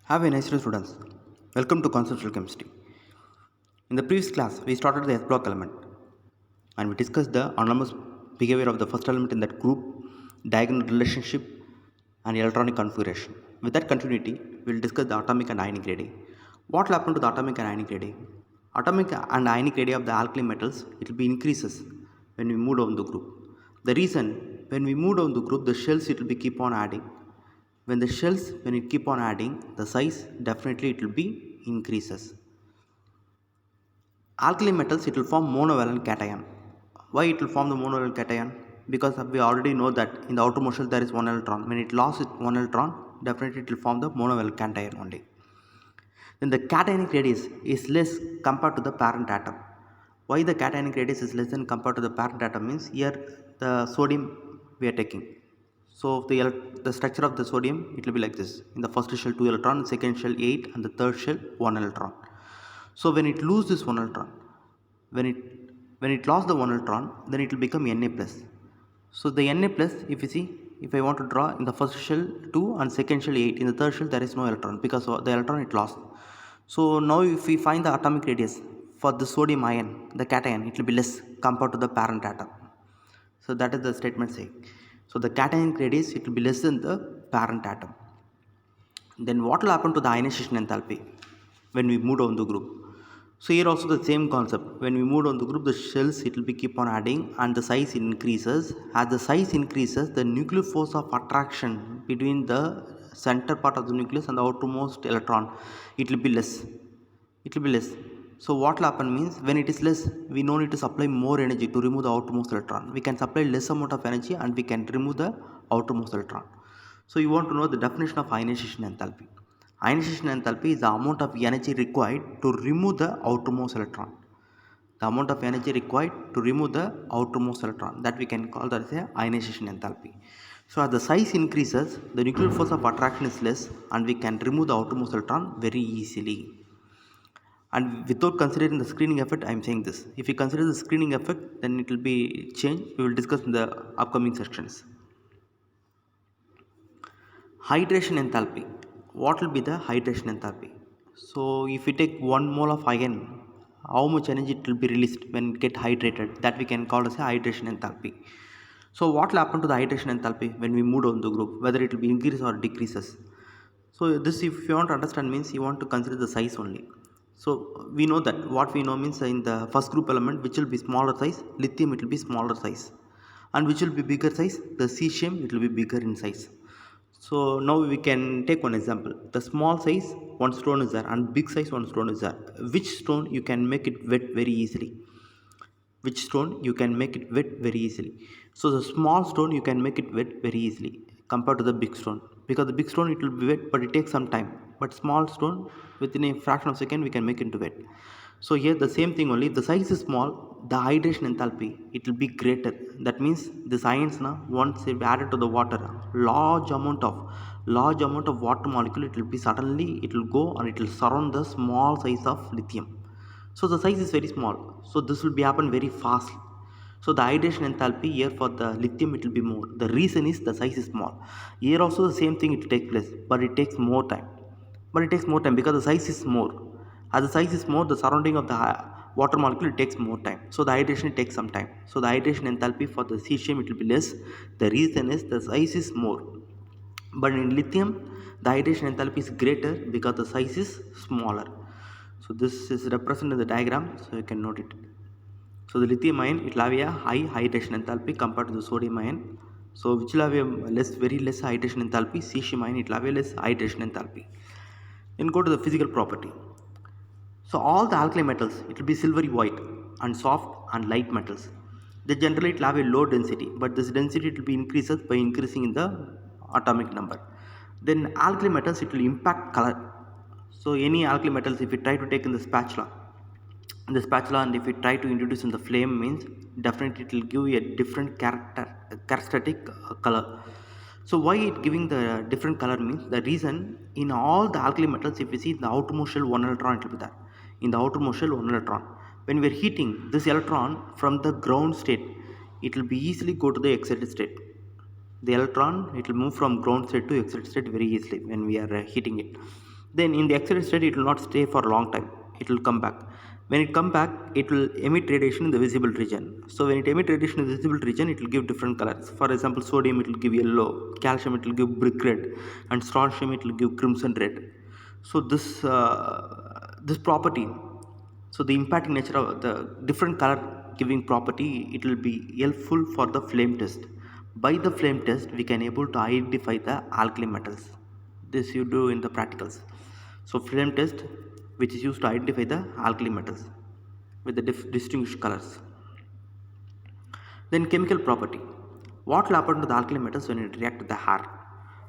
Have a nice day, students. Welcome to Conceptual Chemistry. In the previous class, we started the S block element and we discussed the anomalous behavior of the first element in that group, diagonal relationship, and electronic configuration. With that continuity, we will discuss the atomic and ionic radii. What will happen to the atomic and ionic radii? Atomic and ionic radii of the alkali metals, it will be increases when we move down the group. The reason, when we move down the group, the shells it will be keep on adding. When it keep on adding, the size definitely it will be increases. Alkali metals it will form monovalent cation. Why it will form the monovalent cation? Because we already know that in the outermost shell there is one electron. When it lost one electron, definitely it will form the monovalent cation only. Then the cationic radius is less compared to the parent atom. Why the cationic radius is less than compared to the parent atom means here the sodium we are taking. So the structure of the sodium it will be like this. In the first shell 2 electron, second shell 8, and the third shell 1 electron. So when it loses this 1 electron, when it lost the 1 electron, then it will become Na plus. So the Na plus, if you see, if I want to draw in the first shell 2 and second shell 8, in the third shell there is no electron because the electron it lost. So now if we find the atomic radius for the sodium ion, the cation, it will be less compared to the parent atom. So that is the statement saying. So the cationic radius it will be less than the parent atom. Then what will happen to the ionization enthalpy when we move down the group? So here also the same concept. When we move down the group, the shells it will be keep on adding and the size increases. As the size increases, the nuclear force of attraction between the center part of the nucleus and the outermost electron it will be less. It will be less. So what will happen means when it is less, we no need to supply more energy to remove the outermost electron. We can supply less amount of energy and we can remove the outermost electron. So you want to know the definition of ionization enthalpy. Ionization enthalpy is the amount of energy required to remove the outermost electron. The amount of energy required to remove the outermost electron, that we can call that as a ionization enthalpy. So as the size increases, the nuclear force of attraction is less and we can remove the outermost electron very easily. And without considering the screening effect, I am saying this. If you consider the screening effect, then it will be changed. We will discuss in the upcoming sections. Hydration enthalpy. What will be the hydration enthalpy? So if we take 1 mole of iron, how much energy it will be released when it get hydrated? That we can call as a hydration enthalpy. So what will happen to the hydration enthalpy when we move on the group, whether it will be increase or decreases? So this, if you want to understand, means you want to consider the size only. So we know that what we know means in the first group element, which will be smaller size, lithium it will be smaller size, and which will be bigger size, the cesium it will be bigger in size. So now we can take one example. The small size one stone is there and big size one stone is there. Which stone you can make it wet very easily? Which stone you can make it wet very easily? So the small stone you can make it wet very easily compared to the big stone, because the big stone it will be wet but it takes some time, but small stone within a fraction of a second we can make it into wet. So here the same thing only, if the size is small, the hydration enthalpy it will be greater. That means this ions now once they added to the water, large amount of water molecule, it will be suddenly it will go and it will surround the small size of lithium. So the size is very small, so this will be happen very fast. So the hydration enthalpy here for the lithium it will be more. The reason is the size is small. Here also the same thing it will take place, but it takes more time. But it takes more time because the size is more. As the size is more, the surrounding of the water molecule it takes more time. So the hydration takes some time. So the hydration enthalpy for the cesium it will be less. The reason is the size is more. But in lithium, the hydration enthalpy is greater because the size is smaller. So this is represented in the diagram, so you can note it. So the lithium ion it will have a high hydration enthalpy compared to the sodium ion. So which will have a very less hydration enthalpy. Cesium ion it will have a less hydration enthalpy. Then go to the physical property. So all the alkali metals it will be silvery white and soft and light metals. They generally it will have a low density, but this density it will be increases by increasing in the atomic number. Then alkali metals it will impact color. So any alkali metals if you try to take in the spatula, and if you try to introduce in the flame means definitely it will give you a different characteristic color. So why it giving the different color means, the reason in all the alkali metals if you see the outermost shell one electron it will be there. In the outermost shell one electron, when we are heating this electron from the ground state, it will be easily go to the excited state. The electron it will move from ground state to excited state very easily when we are heating it. Then in the excited state it will not stay for a long time, it will come back. When it come back, it will emit radiation in the visible region. So when it emit radiation in the visible region, it will give different colors. For example, sodium it will give yellow, calcium it will give brick red, and strontium it will give crimson red. So this property, so the impacting nature of the different color giving property, it will be helpful for the flame test. By the flame test we can able to identify the alkali metals. This you do in the practicals. So flame test which is used to identify the alkali metals with the distinguished colors. Then chemical property. What will happen to the alkali metals when it react with the air?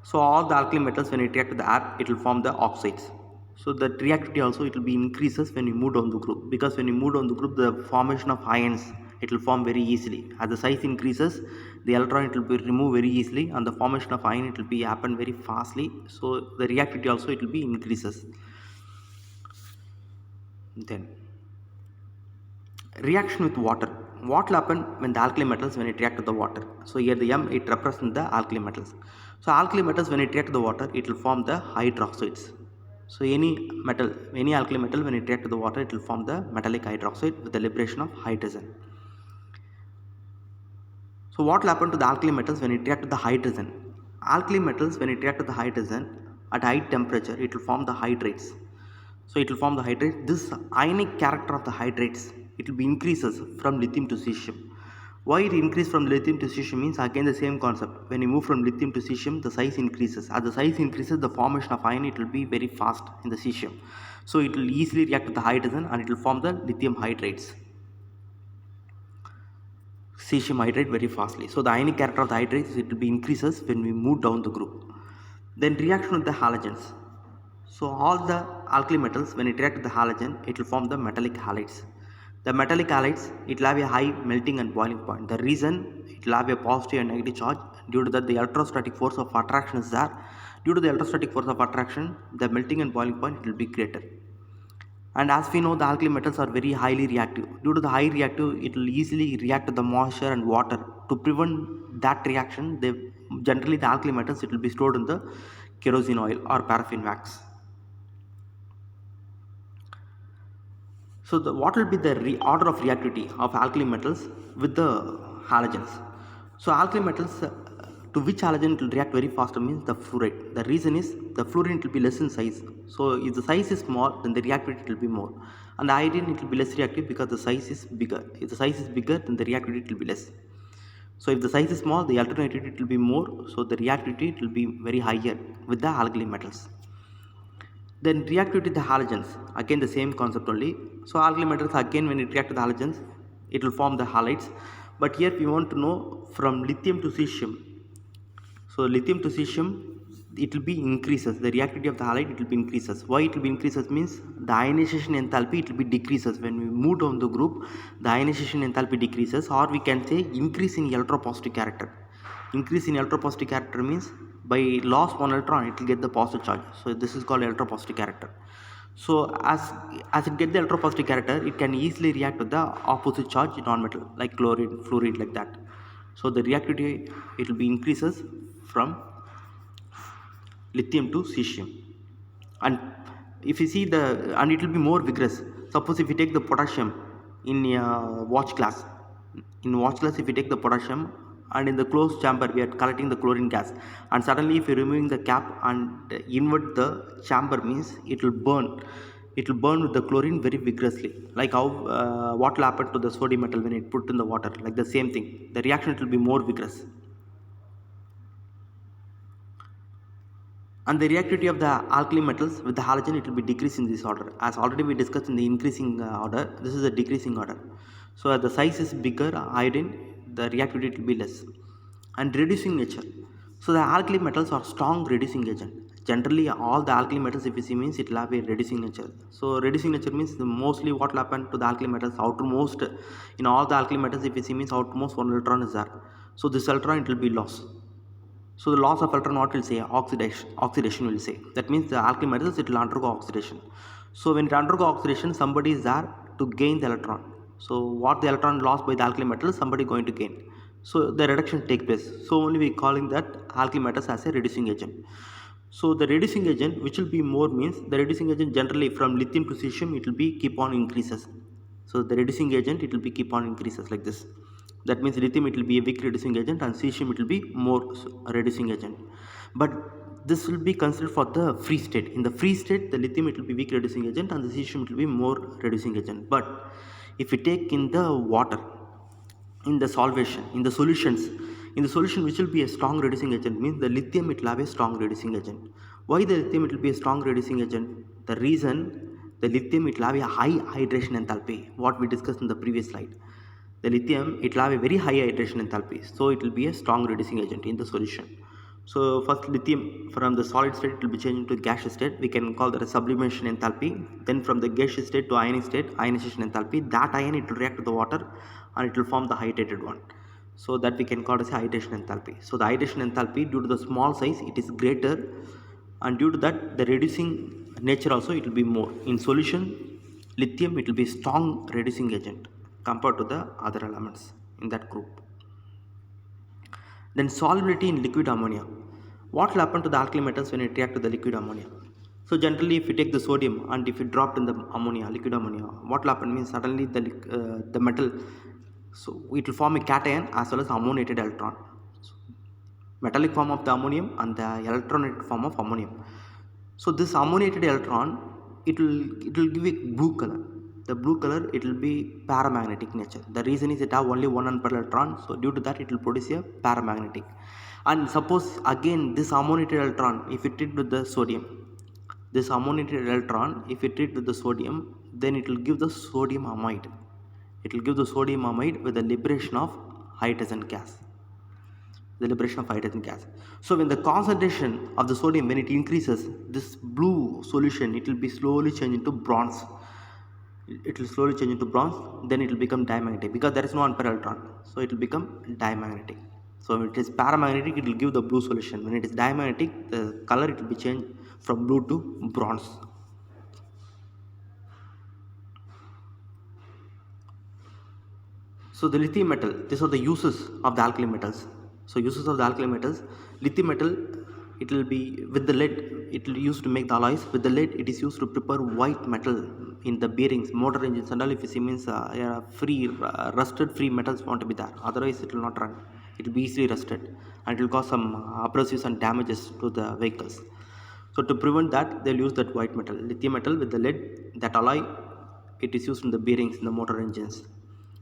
So all the alkali metals when it react with the air, it will form the oxides. So the reactivity also it will be increases when you move down the group, because when you move down the group, the formation of ions it will form very easily. As the size increases, the electron it will be removed very easily, and the formation of ion it will be happen very fastly. So the reactivity also it will be increases. Then reaction with water. What will happen when the alkali metals when it react with the water? So here the M it represents the alkali metals. So alkali metals when it react with the water, it will form the hydroxides. So any metal, any alkali metal when it react with the water, it will form the metallic hydroxide with the liberation of hydrogen. So what will happen to the alkali metals when it react with the hydrogen? Alkali metals when it react with the hydrogen at high temperature, it will form the hydrates. So it will form the hydrate. This ionic character of the hydrates, it will be increases from lithium to cesium. Why it increase from lithium to cesium means again the same concept. When you move from lithium to cesium, the size increases. As the size increases, the formation of ion it will be very fast in the cesium. So it will easily react with the hydrogen and it will form the lithium hydrates. Cesium hydrate very fastly. So the ionic character of the hydrates it will be increases when we move down the group. Then reaction with the halogens. So all the alkali metals when it react with the halogen, it will form the metallic halides. The metallic halides it will have a high melting and boiling point. The reason it will have a positive and negative charge, due to that the electrostatic force of attraction is there. Due to the electrostatic force of attraction, the melting and boiling point will be greater. And as we know, the alkali metals are very highly reactive. Due to the high reactive, it will easily react to the moisture and water. To prevent that reaction, generally the alkali metals it will be stored in the kerosene oil or paraffin wax. So what will be the order of reactivity of alkali metals with the halogens? So alkali metals to which halogen it will react very fast means the fluoride. The reason is the fluorine it will be less in size. So if the size is small, then the reactivity will be more. And the iodine it will be less reactive because the size is bigger. If the size is bigger, then the reactivity will be less. So if the size is small, the alternativity it will be more. So the reactivity it will be very higher with the alkali metals. Then reactivity with the halogens, again the same concept only. So alkali metals again when it react with the halogens, it will form the halides. But here we want to know from lithium to cesium. So lithium to cesium, it will be increases. The reactivity of the halide it will be increases. Why it will be increases means the ionization enthalpy it will be decreases. When we move down the group, the ionization enthalpy decreases, or we can say increase in electropositive character. Increase in electropositive character means by loss one electron it will get the positive charge. So this is called electropositive character. So as it get the electropositive character, it can easily react with the opposite charge non-metal like chlorine, fluoride like that. So the reactivity it will be increases from lithium to cesium. And if you see and it will be more vigorous. Suppose if you take the potassium in watch glass, if you take the potassium and in the closed chamber we are collecting the chlorine gas, and suddenly if you are removing the cap and invert the chamber means it will burn with the chlorine very vigorously, like how what will happen to the sodium metal when it put in the water, like the same thing. The reaction it will be more vigorous. And the reactivity of the alkali metals with the halogen it will be decreasing in this order. As already we discussed in the increasing order, this is a decreasing order. So as the size is bigger, iodine, the reactivity it will be less. And reducing nature. So the alkali metals are strong reducing agent. Generally all the alkali metals if you see means it will have a reducing nature. So reducing nature means mostly what will happen to the alkali metals, outermost in all the alkali metals if you see means outermost one electron is there. So this electron it will be lost. So the loss of electron what will say? Oxidation will say. That means the alkali metals it will undergo oxidation. So when it undergo oxidation, somebody is there to gain the electron. So what the electron lost by the alkali metals, somebody going to gain. So the reduction take place. So only we calling that alkali metals as a reducing agent. So the reducing agent which will be more means the reducing agent generally from lithium to cesium it will be keep on increases. So the reducing agent it will be keep on increases like this. That means lithium it will be a weak reducing agent and cesium it will be more reducing agent. But this will be considered for the free state. In the free state the lithium it will be weak reducing agent and the cesium it will be more reducing agent. But if we take in the water, in the solvation, in the solutions, in the solution which will be a strong reducing agent means the lithium it will have a strong reducing agent. Why the lithium it will be a strong reducing agent? The reason, the lithium it will have a high hydration enthalpy, what we discussed in the previous slide. The lithium it will have a very high hydration enthalpy, so it will be a strong reducing agent in the solution. So first lithium from the solid state it will be changed into gaseous state, we can call that a sublimation enthalpy. Then from the gaseous state to ionic state, ionization enthalpy, that ion it will react to the water and it will form the hydrated one, so that we can call it as hydration enthalpy. So the hydration enthalpy due to the small size it is greater, and due to that the reducing nature also it will be more. In solution lithium it will be strong reducing agent compared to the other elements in that group. Then solubility in liquid ammonia. What will happen to the alkali metals when it react to the liquid ammonia? So generally if you take the sodium and if you drop in the ammonia, liquid ammonia, what will happen means suddenly the metal, so it will form a cation as well as ammoniated electron. So, metallic form of the ammonium and the electronic form of ammonium. So this ammoniated electron it will give a blue color. The blue color it will be paramagnetic nature. The reason is it have only one unpaired electron, so due to that it will produce a paramagnetic. And suppose again this ammoniated electron if it treat with the sodium, this ammoniated electron if it treat with the sodium, then it will give the sodium amide. It will give the sodium amide with the liberation of hydrogen gas. The liberation of hydrogen gas. So when the concentration of the sodium when it increases, this blue solution it will be slowly change into bronze. It will slowly change into bronze, then it will become diamagnetic because there is no unpaired electron, so it will become diamagnetic. So when it is paramagnetic it will give the blue solution. When it is diamagnetic the color it will be changed from blue to bronze. So the lithium metal, these are the uses of the alkali metals. So uses of the alkali metals, lithium metal it will be with the lead it will used to make the alloys. With the lead it is used to prepare white metal in the bearings, motor engines and all. If you see means free rusted free metals want to be there, otherwise it will not run, it will be easily rusted and it will cause some abrasives and damages to the vehicles. So to prevent that they will use that white metal, lithium metal with the lead, that alloy it is used in the bearings in the motor engines.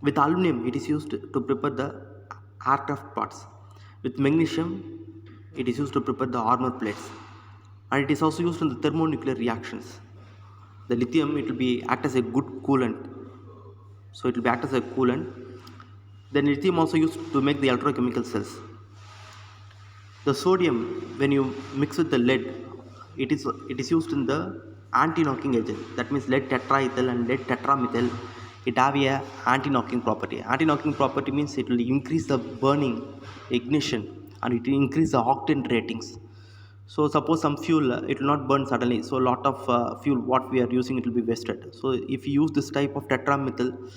With aluminum it is used to prepare the aircraft parts. With magnesium it is used to prepare the armor plates, and it is also used in the thermonuclear reactions. The lithium it will be act as a good coolant, so it will be act as a coolant. Then lithium also used to make the electrochemical cells. The sodium when you mix with the lead it is used in the anti-knocking agent. That means lead tetraethyl and lead tetramethyl it have a anti-knocking property. Anti-knocking property means it will increase the burning ignition and it will increase the octane ratings. So suppose some fuel it will not burn suddenly, so a lot of fuel what we are using it will be wasted. So if you use this type of tetramethyl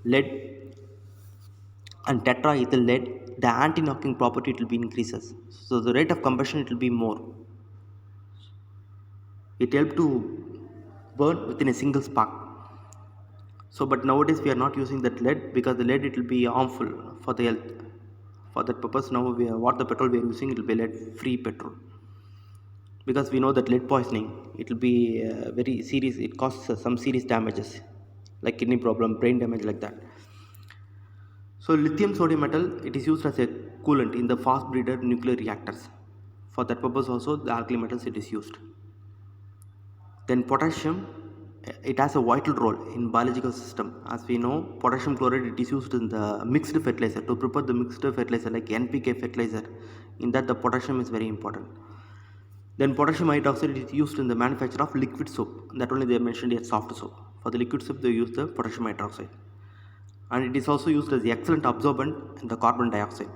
lead and tetraethyl lead, the anti-knocking property it will be increases, so the rate of combustion it will be more. It helps to burn within a single spark. So but nowadays we are not using that lead because the lead it will be harmful for the health. For that purpose now what the petrol we are using it will be lead free petrol, because we know that lead poisoning it will be very serious, it causes some serious damages like kidney problem, brain damage like that. So lithium sodium metal it is used as a coolant in the fast breeder nuclear reactors. For that purpose also the alkali metals it is used. Then potassium it has a vital role in biological system. As we know potassium chloride it is used in the mixed fertilizer to prepare the mixed fertilizer like NPK fertilizer. In that the potassium is very important. Then potassium hydroxide is used in the manufacture of liquid soap. That only they mentioned as soft soap. For the liquid soap they use the potassium hydroxide. And it is also used as the excellent absorbent in the carbon dioxide.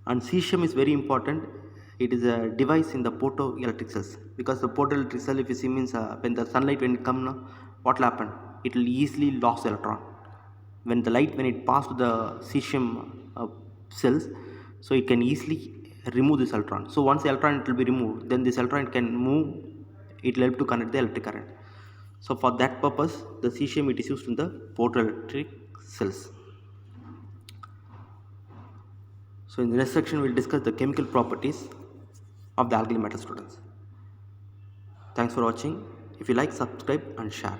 And cesium is very important. It is a device in the photoelectric cells, because the photoelectric cell if you see means when the sunlight when it come what will happen, it will easily lose electron. When the light when it pass to the cesium cells, so it can easily remove this electron. So once the electron it will be removed, then this electron can move, it will help to conduct the electric current. So for that purpose, the cesium it is used in the photoelectric cells. So in the next section, we will discuss the chemical properties of the alkali metal, students. Thanks for watching. If you like, subscribe and share.